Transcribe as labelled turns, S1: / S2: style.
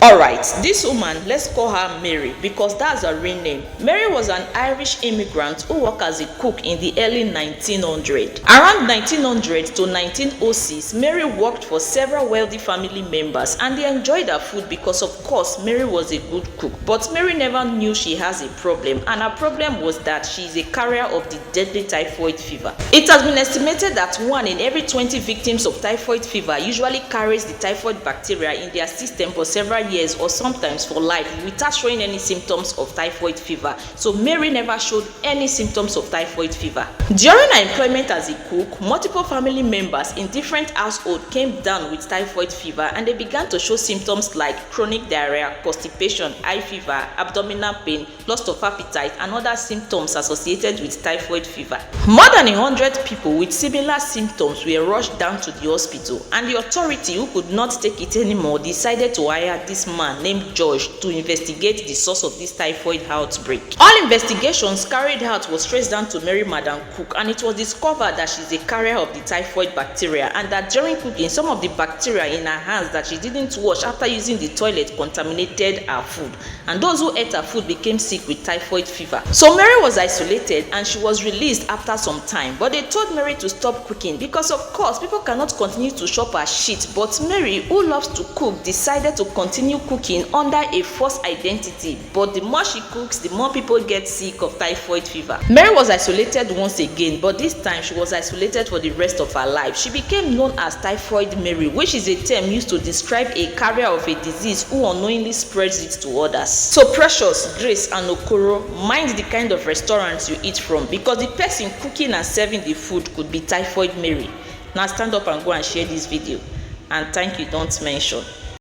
S1: Alright, this woman, let's call her Mary because that's her real name. Mary was an Irish immigrant who worked as a cook in the early 1900s. Around 1900 to 1906, Mary worked for several wealthy family members and they enjoyed her food because of course Mary was a good cook. But Mary never knew she has a problem, and her problem was that she is a carrier of the deadly typhoid fever. It has been estimated that 1 in every 20 victims of typhoid fever usually carries the typhoid bacteria in their system for several years or sometimes for life without showing any symptoms of typhoid fever. So Mary never showed any symptoms of typhoid fever. During her employment as a cook, multiple family members in different households came down with typhoid fever and they began to show symptoms like chronic diarrhea, constipation, high fever, abdominal pain, loss of appetite, and other symptoms associated with typhoid fever. More than 100 people with similar symptoms were rushed down to the hospital, and the authority, who could not take it anymore, decided to hire this man named George to investigate the source of this typhoid outbreak. All investigations carried out was traced down to Mary Madam Cook, and it was discovered that she's a carrier of the typhoid bacteria and that during cooking some of the bacteria in her hands that she didn't wash after using the toilet contaminated her food, and those who ate her food became sick with typhoid fever. So Mary was isolated and she was released after some time, but they told Mary to stop cooking because of course people cannot continue to shop her shit. But Mary, who loves to cook, decided to continue cooking under a false identity. But the more she cooks, the more people get sick of typhoid fever. Mary was isolated once again, but this time she was isolated for the rest of her life. She became known as Typhoid Mary, which is a term used to describe a carrier of a disease who unknowingly spreads it to others. So Precious, Grace, and Okoro, mind the kind of restaurants you eat from because the person cooking and serving the food could be Typhoid Mary. Now stand up and go and share this video. And thank you, don't mention.